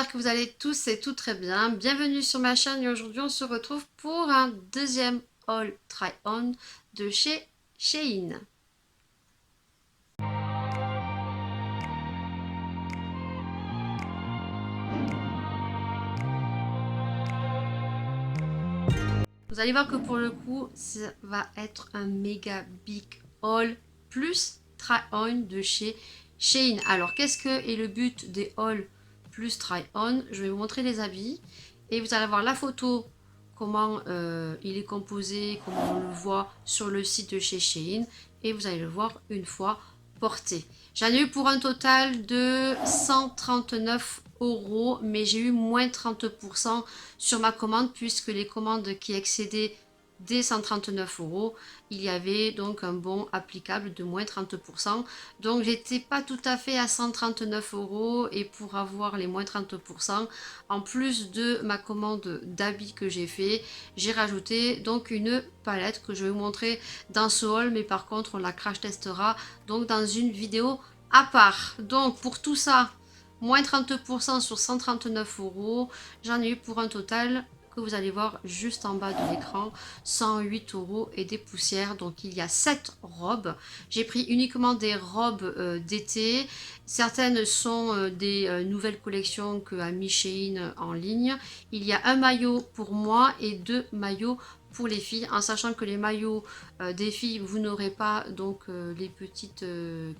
j'espère que vous allez tous et toutes très bien. Bienvenue sur ma chaîne et aujourd'hui on se retrouve pour un deuxième haul try-on de chez Shein. Vous allez voir que pour le coup, ça va être un méga big haul plus try-on de chez Shein. Alors, qu'est-ce que est le but des hauls plus try-on? Je vais vous montrer les habits et vous allez voir la photo, comment il est composé, comment on le voit sur le site de chez Shein et vous allez le voir une fois porté. J'en ai eu pour un total de 139 €, mais j'ai eu moins 30% sur ma commande puisque les commandes qui excédaient des 139 €, il y avait donc un bon applicable de moins 30%. Donc j'étais pas tout à fait à 139 € et pour avoir les moins 30%, en plus de ma commande d'habits que j'ai fait, j'ai rajouté donc une palette que je vais vous montrer dans ce haul, mais par contre on la crash testera donc dans une vidéo à part. Donc pour tout ça, moins 30% sur 139 €, j'en ai eu pour un total que vous allez voir juste en bas de l'écran, 108 € et des poussières. Donc il y a 7 robes. J'ai pris uniquement des robes d'été. Certaines sont des nouvelles collections que a mis Shein en ligne. Il y a un maillot pour moi et 2 maillots pour les filles, en sachant que les maillots des filles, vous n'aurez pas donc les petites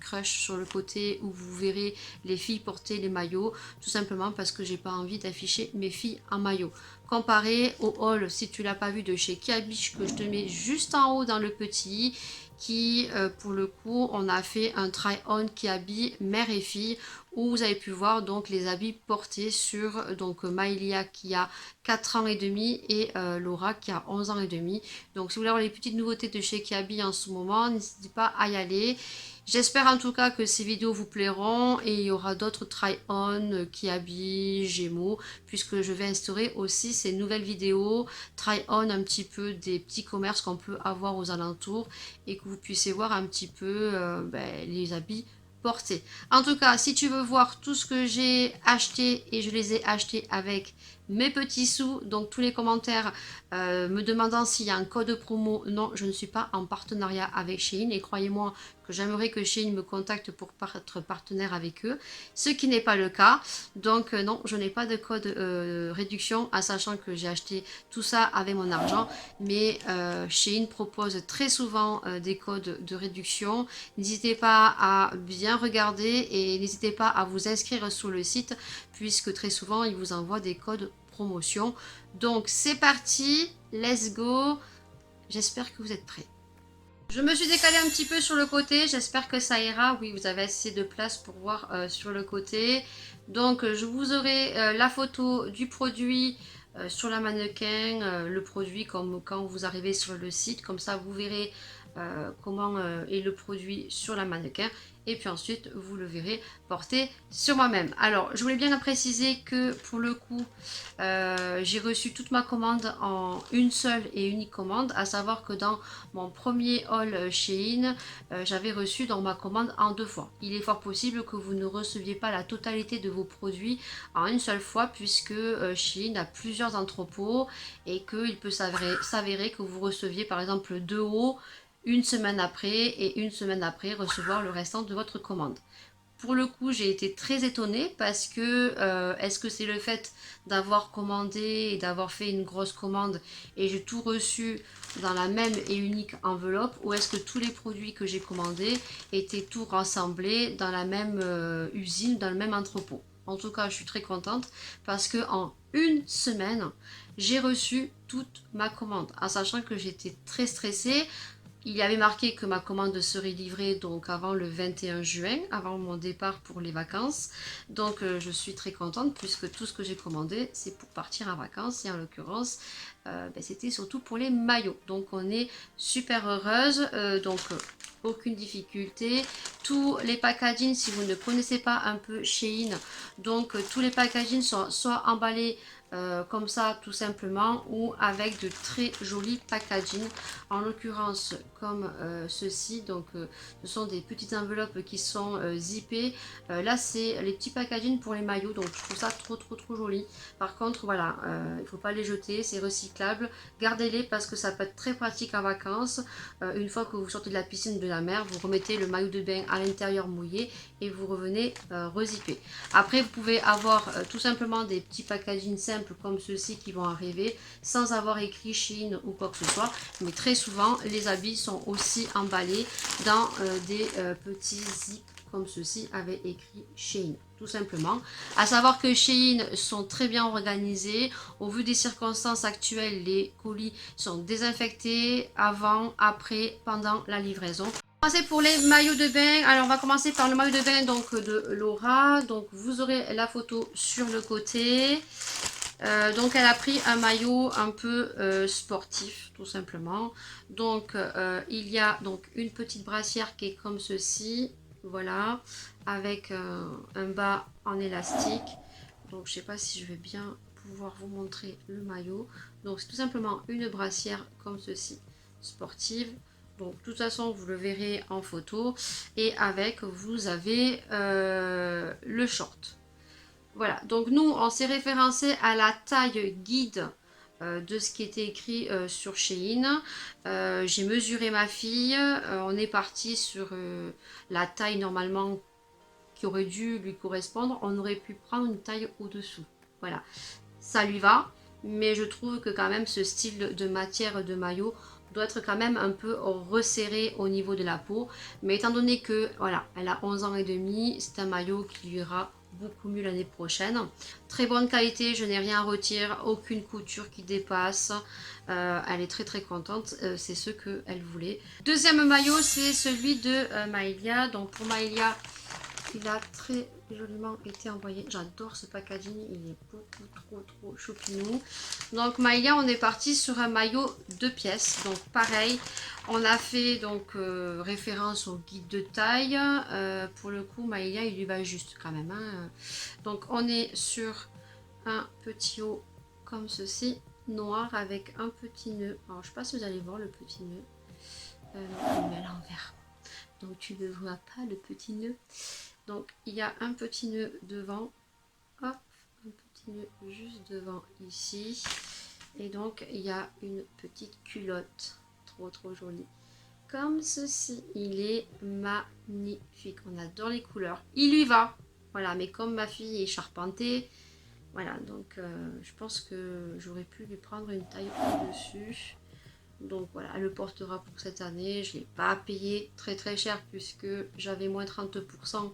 crushs sur le côté où vous verrez les filles porter les maillots, tout simplement parce que j'ai pas envie d'afficher mes filles en maillot. Comparé au haul, si tu l'as pas vu, de chez Kiabish, que je te mets juste en haut dans le petit, qui pour le coup on a fait un try-on qui habille mère et fille, où vous avez pu voir donc les habits portés sur donc Maëlia qui a 4 ans et demi et Laura qui a 11 ans et demi. Donc si vous voulez avoir les petites nouveautés de chez Kiabi en ce moment, n'hésitez pas à y aller. J'espère en tout cas que ces vidéos vous plairont et il y aura d'autres try-on, Kiabi, Gémeaux, puisque je vais instaurer aussi ces nouvelles vidéos try-on un petit peu des petits commerces qu'on peut avoir aux alentours et que vous puissiez voir un petit peu les habits portés. En tout cas, si tu veux voir tout ce que j'ai acheté, et je les ai achetés avec mes petits sous, donc tous les commentaires me demandant s'il y a un code promo, non, je ne suis pas en partenariat avec Shein et croyez-moi que j'aimerais que Shein me contacte pour être partenaire avec eux, ce qui n'est pas le cas. Donc non, je n'ai pas de code réduction, en sachant que j'ai acheté tout ça avec mon argent, mais Shein propose très souvent des codes de réduction. N'hésitez pas à bien regarder et n'hésitez pas à vous inscrire sur le site, puisque très souvent ils vous envoient des codes promotion. Donc c'est parti, let's go. J'espère que vous êtes prêts. Je me suis décalée un petit peu sur le côté, j'espère que ça ira. Oui, vous avez assez de place pour voir sur le côté. Donc je vous aurai la photo du produit sur la mannequin, le produit comme quand vous arrivez sur le site, comme ça vous verrez comment est le produit sur la mannequin et puis ensuite vous le verrez porté sur moi-même. Alors je voulais bien préciser que pour le coup j'ai reçu toute ma commande en une seule et unique commande, à savoir que dans mon premier haul Shein, j'avais reçu dans ma commande en 2 fois. Il est fort possible que vous ne receviez pas la totalité de vos produits en une seule fois, puisque Shein a plusieurs entrepôts et qu'il peut s'avérer que vous receviez par exemple 2 hauts une semaine après et une semaine après recevoir le restant de votre commande. Pour le coup, j'ai été très étonnée parce que est-ce que c'est le fait d'avoir commandé et d'avoir fait une grosse commande et j'ai tout reçu dans la même et unique enveloppe, ou est-ce que tous les produits que j'ai commandés étaient tout rassemblés dans la même usine, dans le même entrepôt. En tout cas, je suis très contente parce que en une semaine, j'ai reçu toute ma commande, en sachant que j'étais très stressée. Il y avait marqué que ma commande serait livrée donc avant le 21 juin, avant mon départ pour les vacances. Donc je suis très contente puisque tout ce que j'ai commandé, c'est pour partir en vacances. Et en l'occurrence, c'était surtout pour les maillots. Donc on est super heureuse. Aucune difficulté. Tous les packaging, si vous ne connaissez pas un peu Shein, donc tous les packaging sont soit emballés comme ça tout simplement, ou avec de très jolis packaging, en l'occurrence comme ceci. Donc ce sont des petites enveloppes qui sont zippées. Là c'est les petits packaging pour les maillots, donc je trouve ça trop joli. Par contre voilà, il ne faut pas les jeter, c'est recyclable, gardez-les parce que ça peut être très pratique en vacances. Une fois que vous sortez de la piscine ou de la mer, vous remettez le maillot de bain à l'intérieur mouillé et vous revenez rezipper. Après vous pouvez avoir tout simplement des petits packaging simples comme ceux-ci qui vont arriver sans avoir écrit Shein ou quoi que ce soit, mais très souvent les habits sont aussi emballés dans des petits zips comme ceci avait écrit Shein, tout simplement. À savoir que Shein sont très bien organisés. Au vu des circonstances actuelles, les colis sont désinfectés avant, après, pendant la livraison. On va commencer pour les maillots de bain. Alors on va commencer par le maillot de bain donc de Laura. Donc vous aurez la photo sur le côté. Donc elle a pris un maillot un peu sportif tout simplement. Donc il y a donc une petite brassière qui est comme ceci, voilà, avec un bas en élastique. Donc je sais pas si je vais bien pouvoir vous montrer le maillot. Donc c'est tout simplement une brassière comme ceci, sportive. Donc de toute façon vous le verrez en photo. Et avec vous avez le short. Voilà, donc nous, on s'est référencé à la taille guide de ce qui était écrit sur Shein. J'ai mesuré ma fille, on est parti sur la taille normalement qui aurait dû lui correspondre. On aurait pu prendre une taille au-dessous. Voilà, ça lui va, mais je trouve que quand même ce style de matière de maillot doit être quand même un peu resserré au niveau de la peau. Mais étant donné que voilà, elle a 11 ans et demi, c'est un maillot qui lui ira beaucoup mieux l'année prochaine. Très bonne qualité, je n'ai rien à retirer, aucune couture qui dépasse. Elle est très contente, c'est ce qu'elle voulait. Deuxième maillot, c'est celui de Maïlia. Donc pour Maïlia, il a très joliment été envoyé. J'adore ce packaging, il est beaucoup trop choupinou. Donc Maïlia, on est parti sur un maillot 2 pièces. Donc pareil, on a fait donc référence au guide de taille. Pour le coup, Maïlia, il lui va juste quand même. Hein. Donc on est sur un petit haut comme ceci, noir avec un petit nœud. Alors je sais pas si vous allez voir le petit nœud. Non, il est à l'envers. Donc tu ne vois pas le petit nœud. Donc il y a un petit nœud devant, hop, un petit nœud juste devant ici. Et donc il y a une petite culotte, trop jolie. Comme ceci, il est magnifique, on adore les couleurs. Il lui va, voilà, mais comme ma fille est charpentée, voilà, donc je pense que j'aurais pu lui prendre une taille au-dessus. Donc voilà, elle le portera pour cette année. Je ne l'ai pas payé très cher puisque j'avais moins 30%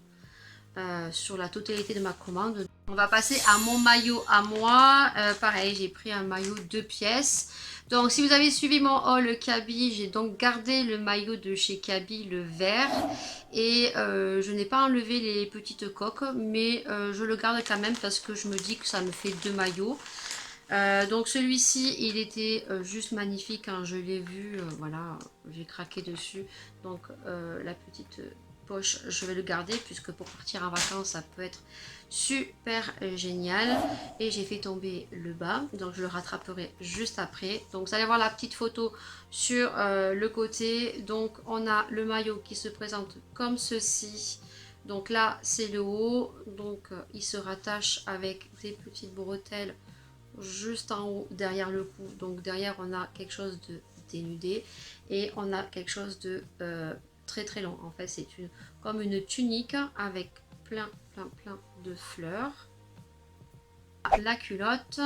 sur la totalité de ma commande. On va passer à mon maillot à moi. Pareil, j'ai pris un maillot 2 pièces. Donc si vous avez suivi mon haul Kaby, j'ai donc gardé le maillot de chez Kaby, le vert. Et je n'ai pas enlevé les petites coques, mais je le garde quand même parce que je me dis que ça me fait 2 maillots. Donc celui-ci il était juste magnifique quand je l'ai vu, voilà, j'ai craqué dessus. Donc la petite poche je vais le garder puisque pour partir en vacances ça peut être super génial. Et j'ai fait tomber le bas, donc je le rattraperai juste après. Donc vous allez voir la petite photo sur le côté. Donc on a le maillot qui se présente comme ceci. Donc là c'est le haut, donc il se rattache avec des petites bretelles juste en haut derrière le cou. Donc derrière on a quelque chose de dénudé et on a quelque chose de très long. En fait c'est comme une tunique avec plein de fleurs. La culotte,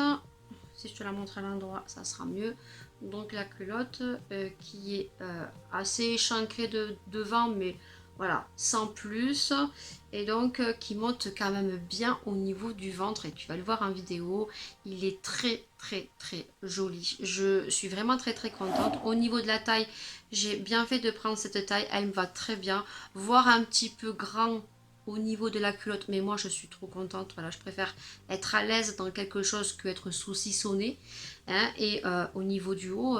si je te la montre à l'endroit ça sera mieux. Donc la culotte qui est assez échancrée devant, mais voilà, sans plus. Et donc qui monte quand même bien au niveau du ventre. Et tu vas le voir en vidéo. Il est très joli. Je suis vraiment très contente. Au niveau de la taille, j'ai bien fait de prendre cette taille. Elle me va très bien. Voire un petit peu grand au niveau de la culotte. Mais moi, je suis trop contente. Voilà, je préfère être à l'aise dans quelque chose que être saucissonnée. Hein. Et au niveau du haut,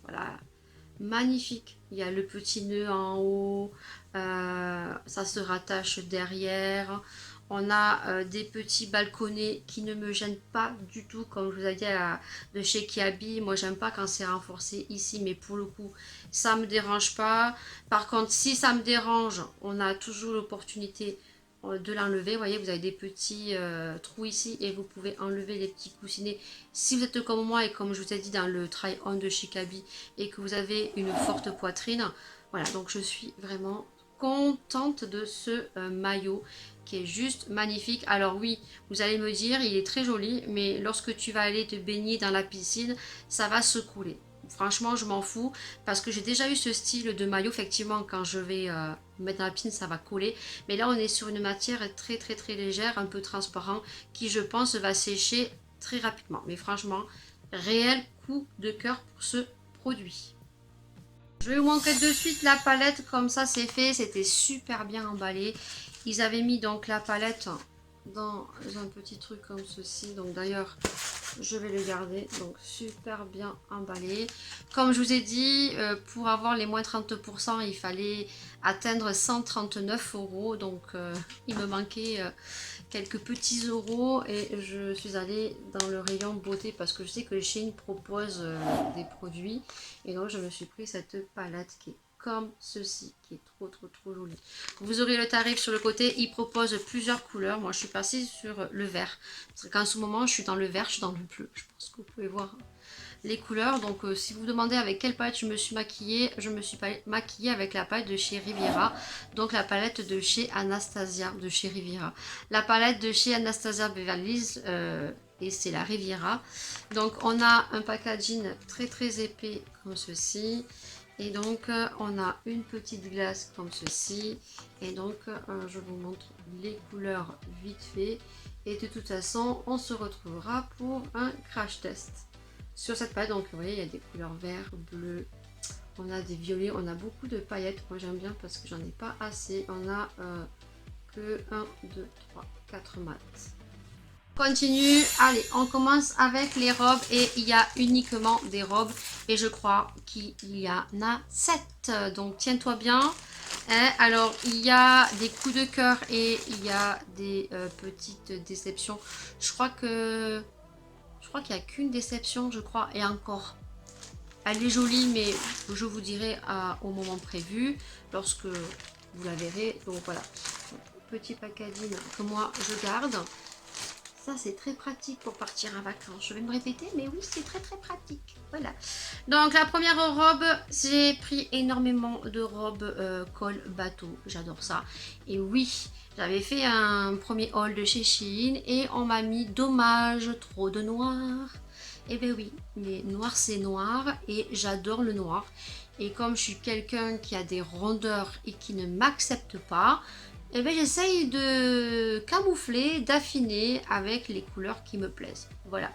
voilà, magnifique. Il y a le petit nœud en haut, ça se rattache derrière. On a des petits balconnets qui ne me gênent pas du tout, comme je vous ai dit de chez Kiabi. Moi, j'aime pas quand c'est renforcé ici, mais pour le coup, ça me dérange pas. Par contre, si ça me dérange, on a toujours l'opportunité de l'enlever. Vous voyez, vous avez des petits trous ici et vous pouvez enlever les petits coussinets. Si vous êtes comme moi et comme je vous ai dit dans le try-on de chez Kiabi et que vous avez une forte poitrine, voilà, donc je suis vraiment contente de ce maillot qui est juste magnifique. Alors oui, vous allez me dire, il est très joli, mais lorsque tu vas aller te baigner dans la piscine, ça va se couler. Franchement, je m'en fous parce que j'ai déjà eu ce style de maillot. Effectivement, quand je vais me mettre dans la piscine, ça va coller. Mais là, on est sur une matière très légère, un peu transparent, qui je pense va sécher très rapidement. Mais franchement, réel coup de cœur pour ce produit. Je vais vous montrer de suite la palette, comme ça c'est fait, c'était super bien emballé. Ils avaient mis donc la palette dans un petit truc comme ceci, donc d'ailleurs je vais le garder, donc super bien emballé. Comme je vous ai dit, pour avoir les moins 30%, il fallait atteindre 139 €, donc il me manquait quelques petits euros et je suis allée dans le rayon beauté parce que je sais que Shein propose des produits et donc je me suis pris cette palette qui est comme ceci, qui est trop jolie. Vous aurez le tarif sur le côté, il propose plusieurs couleurs. Moi je suis passée sur le vert parce qu'en ce moment je suis dans le vert, je suis dans le bleu. Je pense que vous pouvez voir les couleurs. Donc si vous demandez avec quelle palette je me suis maquillée, je me suis maquillée avec la palette de chez Riviera, donc la palette de chez Anastasia de chez Riviera. La palette de chez Anastasia Beverly Hills et c'est la Riviera. Donc on a un packaging très épais comme ceci. Et donc on a une petite glace comme ceci. Et donc je vous montre les couleurs vite fait. Et de toute façon on se retrouvera pour un crash test sur cette palette. Donc vous voyez, il y a des couleurs vert, bleu, on a des violets, on a beaucoup de paillettes. Moi j'aime bien parce que j'en ai pas assez. On a que 1, 2, 3, 4 mat. Continue, allez, on commence avec les robes et il y a uniquement des robes et je crois qu'il y en a 7. Donc tiens-toi bien. Alors il y a des coups de cœur et il y a des petites déceptions. Je crois qu'il n'y a qu'une déception, je crois, et encore. Elle est jolie, mais je vous dirai au moment prévu, lorsque vous la verrez. Donc voilà, petit packaging que moi je garde. Ça c'est très pratique pour partir en vacances. Je vais me répéter, mais oui, c'est très pratique. Voilà. Donc la première robe, j'ai pris énormément de robes col bateau. J'adore ça. Et oui, j'avais fait un premier haul de chez Shein et on m'a mis dommage, trop de noir. Et ben oui, mais noir c'est noir et j'adore le noir. Et comme je suis quelqu'un qui a des rondeurs et qui ne m'accepte pas, et bien j'essaye de camoufler, d'affiner avec les couleurs qui me plaisent. Voilà.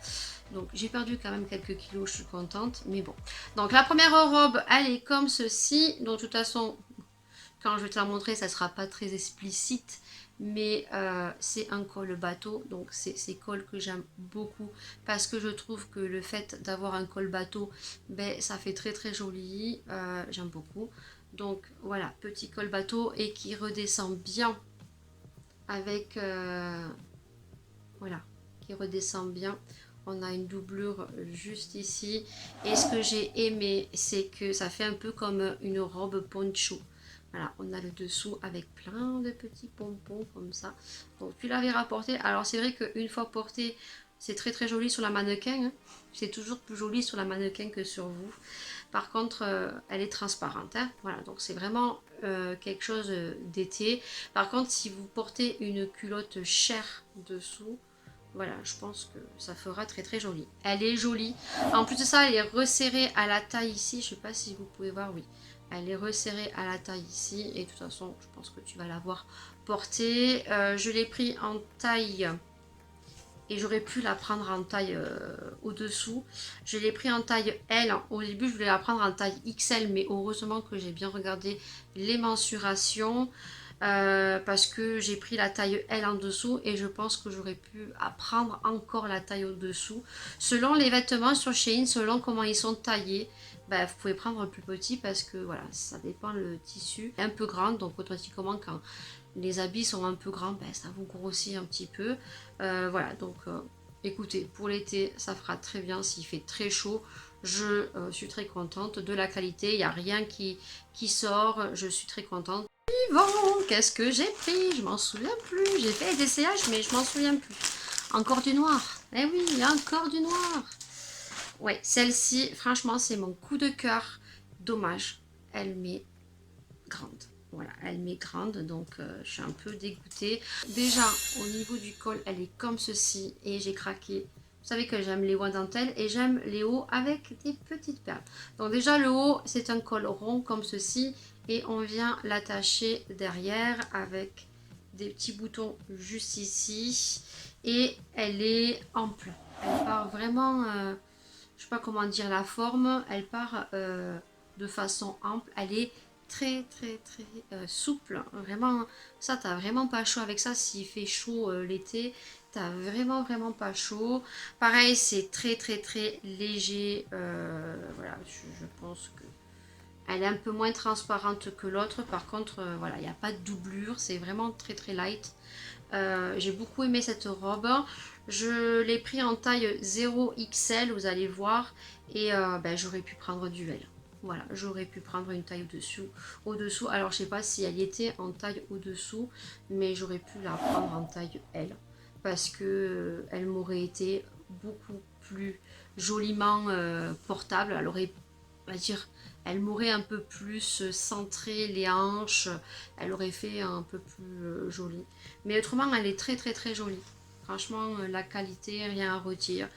Donc j'ai perdu quand même quelques kilos, je suis contente, mais bon. Donc la première robe, elle est comme ceci. Donc de toute façon, quand je vais te la montrer, ça sera pas très explicite. Mais c'est un col bateau, donc c'est ces cols que j'aime beaucoup parce que je trouve que le fait d'avoir un col bateau, ben, ça fait très joli, j'aime beaucoup. Donc voilà, petit col bateau et qui redescend bien avec, voilà, qui redescend bien. On a une doublure juste ici et ce que j'ai aimé, c'est que ça fait un peu comme une robe poncho. Voilà, on a le dessous avec plein de petits pompons comme ça. Donc tu l'avais rapporté. Alors c'est vrai qu'une fois porté, c'est très joli sur la mannequin. Hein. C'est toujours plus joli sur la mannequin que sur vous. Par contre, elle est transparente. Hein. Voilà, donc c'est vraiment quelque chose d'été. Par contre, si vous portez une culotte chère dessous, voilà, je pense que ça fera très joli. Elle est jolie. En plus de ça, elle est resserrée à la taille ici. Je ne sais pas si vous pouvez voir, oui. Elle est resserrée à la taille ici. Et de toute façon, je pense que tu vas l'avoir portée. Je l'ai pris en taille. Et j'aurais pu la prendre en taille au-dessous. Je l'ai pris en taille L. Au début, je voulais la prendre en taille XL. Mais heureusement que j'ai bien regardé les mensurations. Parce que j'ai pris la taille L en dessous et je pense que j'aurais pu prendre encore la taille au dessous selon les vêtements sur Shein, selon comment ils sont taillés, bah, vous pouvez prendre un plus petit parce que voilà, ça dépend le tissu. Un peu grand, donc automatiquement quand les habits sont un peu grands, ben, ça vous grossit un petit peu. Voilà, donc écoutez, pour l'été, ça fera très bien s'il fait très chaud. Je suis très contente de la qualité, il n'y a rien qui sort, je suis très contente. Suivant, qu'est-ce que j'ai pris? Je m'en souviens plus. J'ai fait des essayages, mais je m'en souviens plus. Encore du noir. Eh oui, il y a encore du noir. Ouais, celle-ci, franchement, c'est mon coup de cœur. Dommage, elle m'est grande. Voilà, elle m'est grande, donc je suis un peu dégoûtée. Déjà, au niveau du col, elle est comme ceci et j'ai craqué. Vous savez que j'aime les hauts en dentelle et j'aime les hauts avec des petites perles. Donc déjà, le haut, c'est un col rond comme ceci et on vient l'attacher derrière avec des petits boutons juste ici et elle est ample. Elle part vraiment, je sais pas comment dire la forme, elle part de façon ample. Elle est très souple, vraiment. Ça, t'as vraiment pas chaud avec ça. S'il fait chaud l'été, t'as vraiment pas chaud. Pareil, c'est très léger. Voilà, je pense que elle est un peu moins transparente que l'autre. Par contre, voilà, il n'y a pas de doublure. C'est vraiment très light. J'ai beaucoup aimé cette robe. Je l'ai pris en taille 0XL, vous allez voir. Et ben, j'aurais pu prendre du L. Voilà, j'aurais pu prendre une taille au-dessous. Alors, je sais pas si elle était en taille au-dessous, mais j'aurais pu la prendre en taille L. Parce que elle m'aurait été beaucoup plus joliment portable. Elle aurait, on va dire, elle m'aurait un peu plus centré les hanches. Elle aurait fait un peu plus jolie. Mais autrement, elle est très jolie. Franchement, la qualité, rien à redire.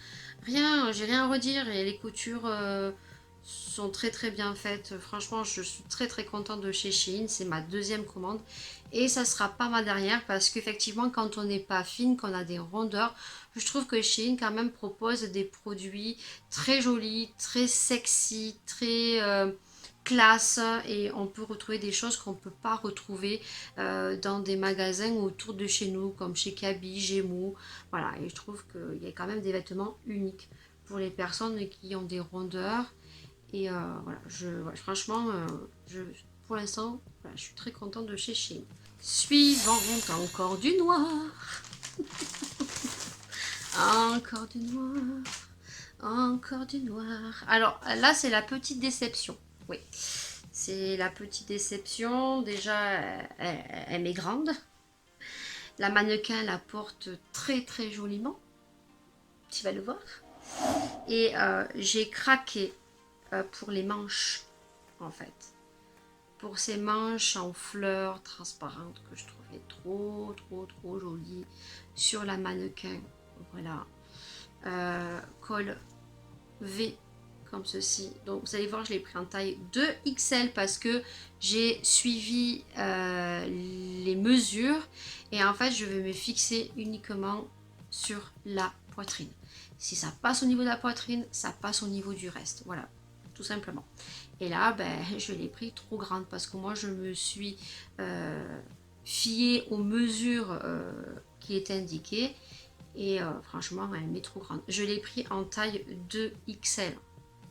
J'ai rien à redire. Et les coutures sont très bien faites. Franchement, je suis très contente de chez Shein. C'est ma deuxième commande. Et ça sera pas ma dernière parce qu'effectivement, quand on n'est pas fine, qu'on a des rondeurs, je trouve que Shein quand même propose des produits très jolis, très sexy, très classe et on peut retrouver des choses qu'on ne peut pas retrouver dans des magasins autour de chez nous comme chez Kaby, Gémeaux, voilà, et je trouve qu'il y a quand même des vêtements uniques pour les personnes qui ont des rondeurs et voilà, ouais, franchement pour l'instant voilà, je suis très contente de chez Shein. Suivante, encore du noir. Encore du noir. Encore du noir. Alors là, c'est la petite déception. Oui, c'est la petite déception. Déjà, elle m'est grande. La mannequin la porte très joliment. Tu vas le voir. Et j'ai craqué pour les manches, en fait. Pour ces manches en fleurs transparentes que je trouvais trop jolies sur la mannequin. Voilà. Col V comme ceci. Donc vous allez voir, je l'ai pris en taille 2XL parce que j'ai suivi les mesures et en fait je vais me fixer uniquement sur la poitrine. Si ça passe au niveau de la poitrine, ça passe au niveau du reste. Voilà, tout simplement. Et là, ben, je l'ai pris trop grande parce que moi je me suis fiée aux mesures qui étaient indiquées. Et franchement, elle m'est trop grande. Je l'ai pris en taille 2XL.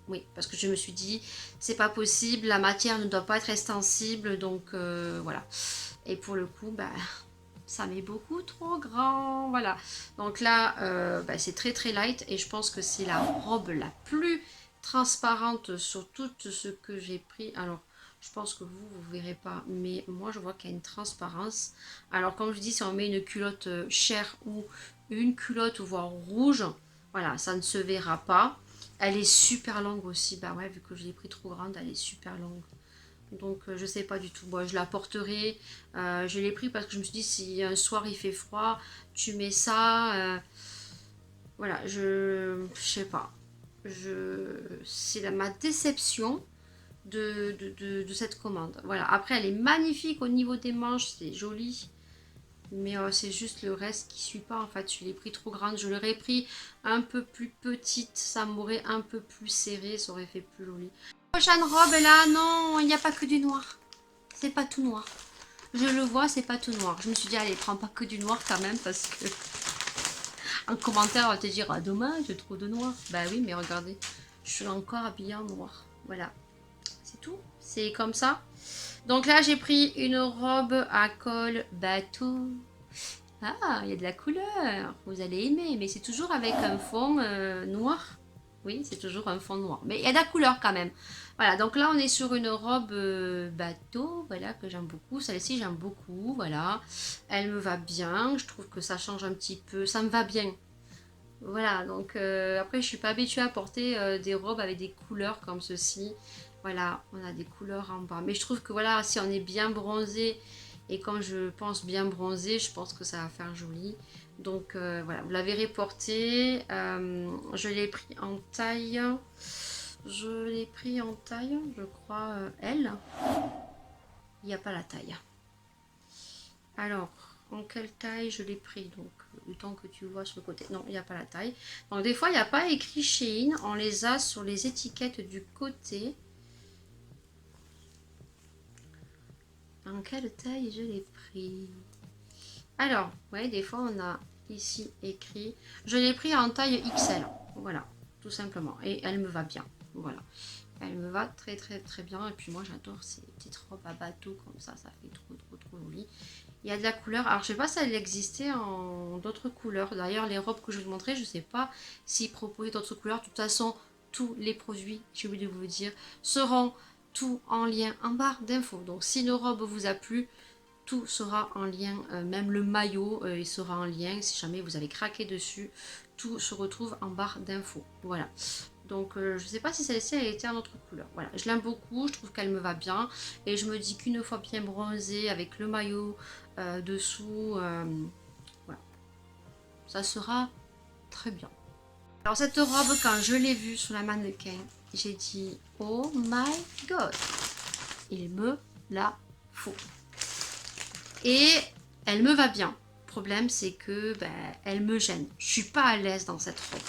Oui, parce que je me suis dit, c'est pas possible, la matière ne doit pas être extensible, donc voilà. Et pour le coup, bah, ça m'est beaucoup trop grand, voilà. Donc là, bah, c'est très light et je pense que c'est la robe la plus transparente sur tout ce que j'ai pris. Alors, je pense que vous verrez pas, mais moi je vois qu'il y a une transparence. Alors comme je dis, si on met une culotte chère ou une culotte voire rouge, voilà, ça ne se verra pas. Elle est super longue aussi, bah ouais, vu que je l'ai pris trop grande, elle est super longue. Donc je sais pas du tout, moi je la porterai. Je l'ai pris parce que je me suis dit, si un soir il fait froid, tu mets ça. Voilà, je sais pas. C'est ma déception de cette commande. Voilà, après elle est magnifique au niveau des manches, c'est joli. Mais c'est juste le reste qui suit pas en fait. Je l'ai pris trop grande. Je l'aurais pris un peu plus petite. Ça m'aurait un peu plus serré. Ça aurait fait plus joli. Prochaine robe là, non, il n'y a pas que du noir. C'est pas tout noir. Je le vois, c'est pas tout noir. Je me suis dit, allez, prends pas que du noir quand même parce que en commentaire on va te dire, ah dommage, trop de noir. Bah oui, mais regardez, je suis encore habillée en noir. Voilà, c'est tout. C'est comme ça. Donc là, j'ai pris une robe à col bateau. Ah, il y a de la couleur. Vous allez aimer, mais c'est toujours avec un fond noir. Oui, c'est toujours un fond noir. Mais il y a de la couleur quand même. Voilà, donc là, on est sur une robe bateau, voilà, que j'aime beaucoup. Celle-ci, j'aime beaucoup, voilà. Elle me va bien. Je trouve que ça change un petit peu. Ça me va bien. Voilà, donc après, je suis pas habituée à porter des robes avec des couleurs comme ceci. Voilà, on a des couleurs en bas. Mais je trouve que voilà, si on est bien bronzé, et quand je pense bien bronzé, je pense que ça va faire joli. Donc voilà, vous la verrez portée. Je l'ai pris en taille. Je l'ai pris en taille, je crois, L. Il n'y a pas la taille. Alors, en quelle taille je l'ai pris? Donc, le temps que tu vois sur le côté. Non, il n'y a pas la taille. Donc, des fois, il n'y a pas écrit Shein. On les a sur les étiquettes du côté. En quelle taille je l'ai pris? Alors, ouais, des fois, on a ici écrit. Je l'ai pris en taille XL. Voilà, tout simplement. Et elle me va bien. Voilà. Elle me va très très très bien. Et puis moi, j'adore ces petites robes à bateau comme ça. Ça fait trop trop trop joli. Il y a de la couleur. Alors, je sais pas si elle existait en d'autres couleurs. D'ailleurs, les robes que je vais vous montrer, je sais pas s'ils proposaient d'autres couleurs. De toute façon, tous les produits, j'ai oublié de vous le dire, seront tout en lien en barre d'infos. Donc, si nos robes vous a plu, tout sera en lien. Même le maillot, il sera en lien. Si jamais vous avez craqué dessus, tout se retrouve en barre d'infos. Voilà. Donc je ne sais pas si celle-ci a été en autre couleur. Voilà, je l'aime beaucoup, je trouve qu'elle me va bien. Et je me dis qu'une fois bien bronzée avec le maillot dessous, voilà, ça sera très bien. Alors cette robe, quand je l'ai vue sur la mannequin, j'ai dit oh my god, il me la faut. Et elle me va bien. Le problème c'est que elle me gêne. Je suis pas à l'aise dans cette robe.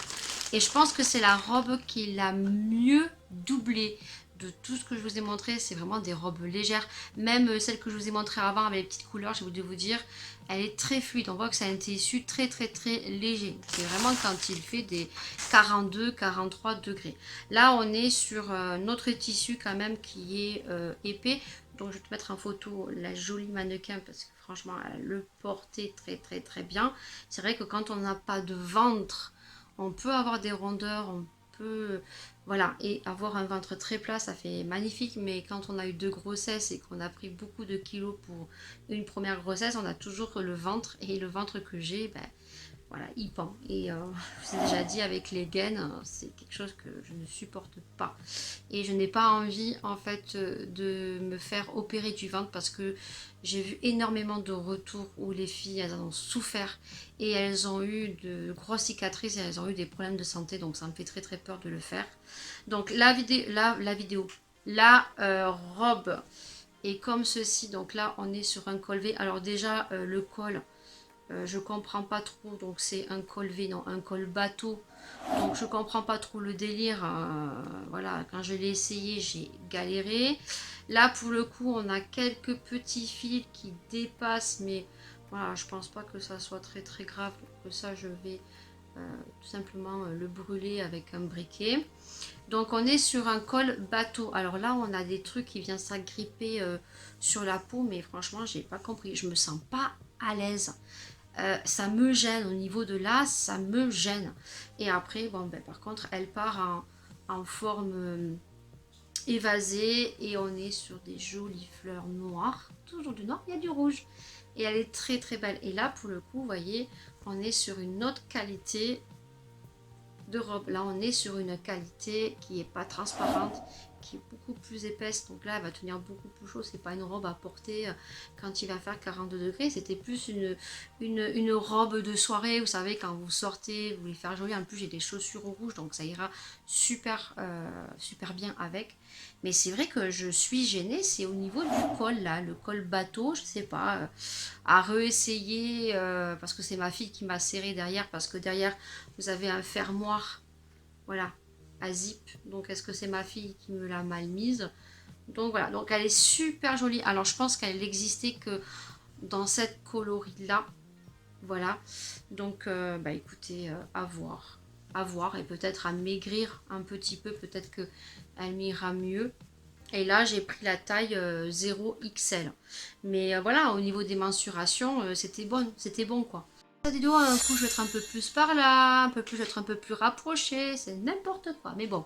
Et je pense que c'est la robe qui l'a mieux doublée de tout ce que je vous ai montré. C'est vraiment des robes légères. Même celle que je vous ai montré avant avec les petites couleurs, je vais vous dire, elle est très fluide. On voit que c'est un tissu très très très léger. C'est vraiment quand il fait des 42-43 degrés. Là, on est sur notre tissu quand même qui est épais. Donc, je vais te mettre en photo la jolie mannequin parce que franchement, elle le portait très très très bien. C'est vrai que quand on n'a pas de ventre, on peut avoir des rondeurs, on peut, voilà, et avoir un ventre très plat, ça fait magnifique, mais quand on a eu 2 grossesses et qu'on a pris beaucoup de kilos pour une première grossesse, on a toujours le ventre, et le ventre que j'ai, voilà, il pend. Et je vous ai déjà dit, avec les gaines, c'est quelque chose que je ne supporte pas. Et je n'ai pas envie, en fait, de me faire opérer du ventre parce que j'ai vu énormément de retours où les filles, elles en ont souffert et elles ont eu de grosses cicatrices et elles ont eu des problèmes de santé. Donc ça me fait très très peur de le faire. Donc la robe est comme ceci. Donc là, on est sur un col V. Alors déjà, le col, je comprends pas trop, donc c'est un col V, non, un col bateau. Donc je comprends pas trop le délire. Voilà, quand je l'ai essayé, j'ai galéré. Là, pour le coup, on a quelques petits fils qui dépassent, mais voilà, je pense pas que ça soit très très grave. Que ça, je vais tout simplement le brûler avec un briquet. Donc on est sur un col bateau. Alors là, on a des trucs qui viennent s'agripper sur la peau, mais franchement, j'ai pas compris. Je me sens pas à l'aise. Ça me gêne au niveau de là, ça me gêne. Et après, bon, par contre, elle part en forme évasée et on est sur des jolies fleurs noires. Toujours du noir, il y a du rouge. Et elle est très très belle. Et là, pour le coup, vous voyez, on est sur une autre qualité de robe. Là, on est sur une qualité qui n'est pas transparente, qui est beaucoup plus épaisse. Donc là, elle va tenir beaucoup plus chaud. C'est pas une robe à porter quand il va faire 42 degrés. C'était plus une robe de soirée. Vous savez, quand vous sortez, vous voulez faire joli. En plus, j'ai des chaussures rouges, donc ça ira super, super bien avec. Mais c'est vrai que je suis gênée. C'est au niveau du col, là. Le col bateau, je sais pas. À réessayer, parce que c'est ma fille qui m'a serré derrière. Parce que derrière, vous avez un fermoir, voilà, à zip. Donc est-ce que c'est ma fille qui me l'a mal mise? Donc voilà, donc elle est super jolie. Alors je pense qu'elle n'existait que dans cette coloris là. Voilà, donc écoutez, à voir. à voir et peut-être à maigrir un petit peu, peut-être qu'elle m'ira mieux. Et là, j'ai pris la taille 0XL. Mais voilà, au niveau des mensurations, c'était bon quoi. Ça, dis donc, un coup, je vais être un peu plus par là, un peu plus, je vais être un peu plus rapprochée, c'est n'importe quoi. Mais bon,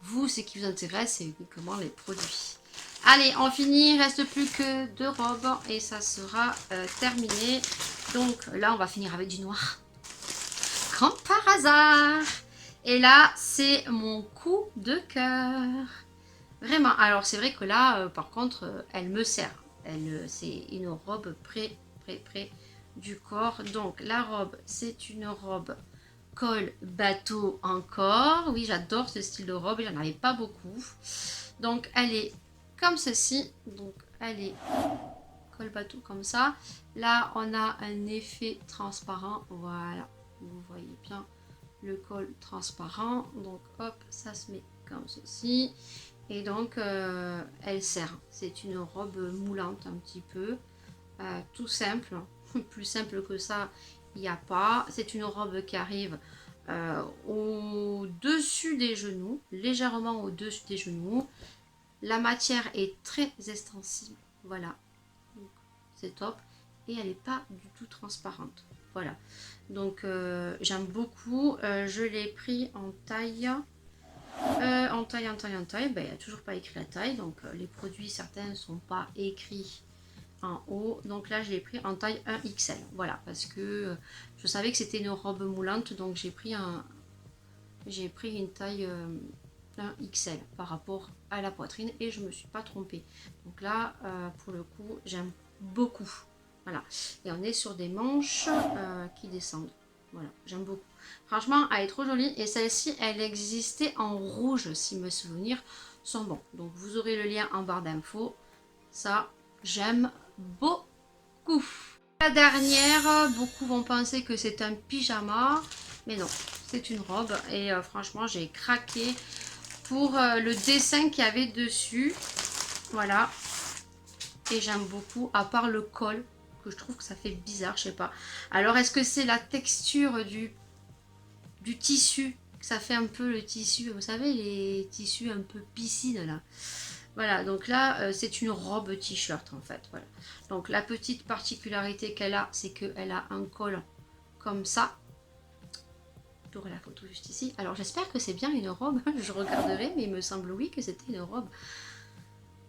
vous, ce qui vous intéresse, c'est uniquement les produits. Allez, on finit, il ne reste plus que 2 robes et ça sera terminé. Donc là, on va finir avec du noir. Comme par hasard. Et là, c'est mon coup de cœur. Vraiment. Alors, c'est vrai que là, par contre, elle me sert. C'est une robe près du corps. Donc, la robe, c'est une robe col bateau encore. Oui, j'adore ce style de robe. J'en avais pas beaucoup. Donc, elle est comme ceci. Donc, elle est col bateau comme ça. Là, on a un effet transparent. Voilà. Vous voyez bien le col transparent. Donc, hop, ça se met comme ceci. Et donc, elle sert. C'est une robe moulante un petit peu. Tout simple. Plus simple que ça, il n'y a pas. C'est une robe qui arrive au-dessus des genoux, légèrement au-dessus des genoux. La matière est très extensible. Voilà. C'est top. Et elle n'est pas du tout transparente. Voilà. Donc, j'aime beaucoup. Je l'ai pris en taille. En taille, ben, il n'y a toujours pas écrit la taille, donc les produits certains ne sont pas écrits en haut. Donc là, je l'ai pris en taille 1XL, voilà, parce que je savais que c'était une robe moulante, donc j'ai pris une taille 1XL par rapport à la poitrine et je me suis pas trompée. Donc là, pour le coup, j'aime beaucoup. Voilà, et on est sur des manches qui descendent. Voilà, j'aime beaucoup. Franchement, elle est trop jolie. Et celle-ci, elle existait en rouge, si mes souvenirs sont bons. Donc, vous aurez le lien en barre d'infos. Ça, j'aime beaucoup. La dernière, beaucoup vont penser que c'est un pyjama. Mais non, c'est une robe. Et franchement, j'ai craqué pour le dessin qu'il y avait dessus. Voilà. Et j'aime beaucoup, à part le col, que je trouve que ça fait bizarre, je sais pas. Alors, est-ce que c'est la texture du tissu, ça fait un peu le tissu, vous savez, les tissus un peu piscine là. Voilà, donc là, c'est une robe t-shirt en fait. Voilà. Donc la petite particularité qu'elle a, c'est qu'elle a un col comme ça. J'aurai la photo juste ici. Alors j'espère que c'est bien une robe, je regarderai, mais il me semble oui que c'était une robe.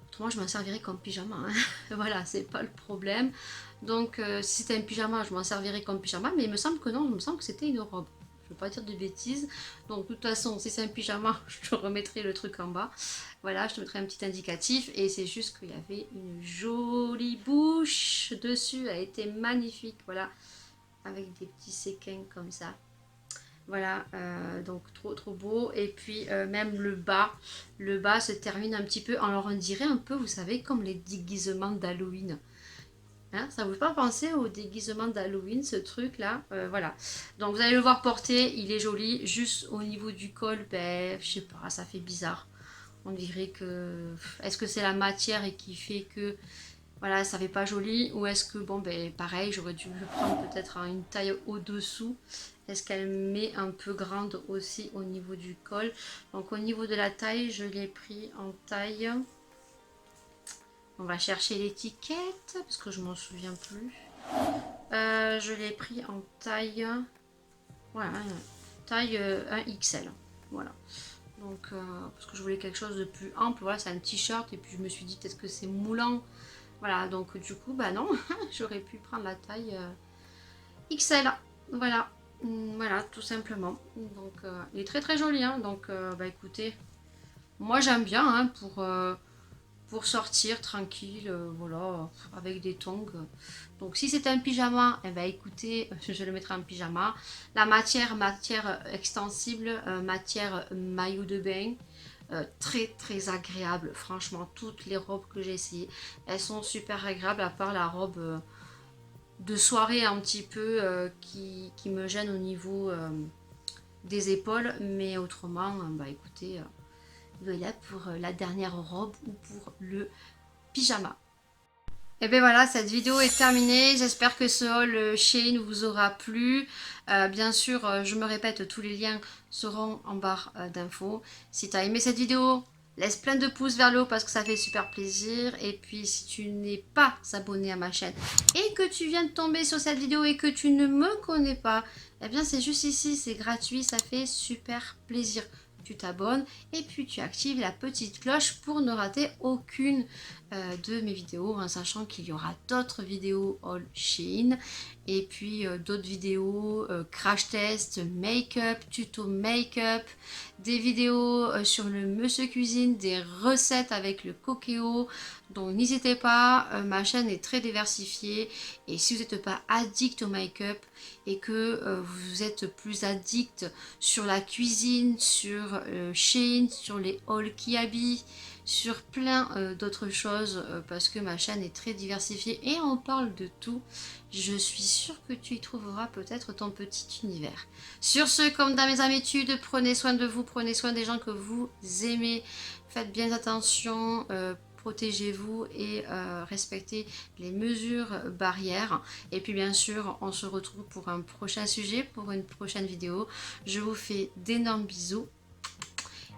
Autrement, je m'en servirais comme pyjama. Hein. Voilà, c'est pas le problème. Donc, si c'était un pyjama, je m'en servirais comme pyjama. Mais il me semble que non, il me semble que c'était une robe. Je ne veux pas dire de bêtises. Donc, de toute façon, si c'est un pyjama, je te remettrai le truc en bas. Voilà, je te mettrai un petit indicatif. Et c'est juste qu'il y avait une jolie bouche dessus. Elle était magnifique. Voilà, avec des petits séquins comme ça. Voilà, donc trop beau. Et puis même le bas se termine un petit peu, alors on dirait un peu, vous savez, comme les déguisements d'Halloween. Hein, ça vous fait pas penser au déguisement d'Halloween, ce truc là. Voilà, donc vous allez le voir porter, il est joli. Juste au niveau du col, ben je sais pas, ça fait bizarre. On dirait que, est-ce que c'est la matière et qui fait que voilà, ça fait pas joli, ou est-ce que, bon, ben pareil, j'aurais dû le prendre peut-être à une taille au-dessous. Est-ce qu'elle met un peu grande aussi au niveau du col? Donc au niveau de la taille, je l'ai pris en taille. On va chercher l'étiquette, parce que je m'en souviens plus. Je l'ai pris en taille, voilà, taille 1XL. Voilà. Donc, parce que je voulais quelque chose de plus ample. Voilà, c'est un t-shirt, et puis je me suis dit, peut-être que c'est moulant. Voilà, donc du coup, bah non, j'aurais pu prendre la taille XL. Voilà, voilà, tout simplement. Donc, il est très joli, hein. Donc, bah écoutez, moi j'aime bien hein, pour sortir tranquille, voilà, avec des tongs. Donc, si c'est un pyjama, eh ben écoutez, je le mettrai en pyjama. La matière extensible, matière maillot de bain. Très agréable, franchement, toutes les robes que j'ai essayées, elles sont super agréables, à part la robe de soirée un petit peu qui me gêne au niveau des épaules, mais autrement, bah écoutez, voilà pour la dernière robe ou pour le pyjama. Et bien voilà, cette vidéo est terminée. J'espère que ce haul Shein vous aura plu. Bien sûr, je me répète, tous les liens seront en barre d'infos. Si tu as aimé cette vidéo, laisse plein de pouces vers le haut parce que ça fait super plaisir. Et puis si tu n'es pas abonné à ma chaîne et que tu viens de tomber sur cette vidéo et que tu ne me connais pas, eh bien c'est juste ici, c'est gratuit, ça fait super plaisir. Tu t'abonnes et puis tu actives la petite cloche pour ne rater aucune de mes vidéos, en sachant qu'il y aura d'autres vidéos all Shein et puis d'autres vidéos crash test, make-up, tuto make-up, des vidéos sur le monsieur cuisine, des recettes avec le Cookéo. Donc n'hésitez pas, ma chaîne est très diversifiée et si vous n'êtes pas addict au make-up et que vous êtes plus addict sur la cuisine, sur Shein, sur les hauls Kiabi, sur plein d'autres choses parce que ma chaîne est très diversifiée et on parle de tout. Je suis sûre que tu y trouveras peut-être ton petit univers. Sur ce, comme dans mes habitudes, prenez soin de vous, prenez soin des gens que vous aimez, faites bien attention, protégez-vous et respectez les mesures barrières. Et puis bien sûr, on se retrouve pour un prochain sujet, pour une prochaine vidéo. Je vous fais d'énormes bisous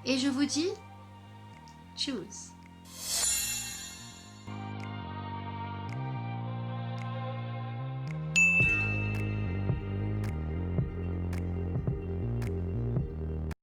et je vous dis tchuss.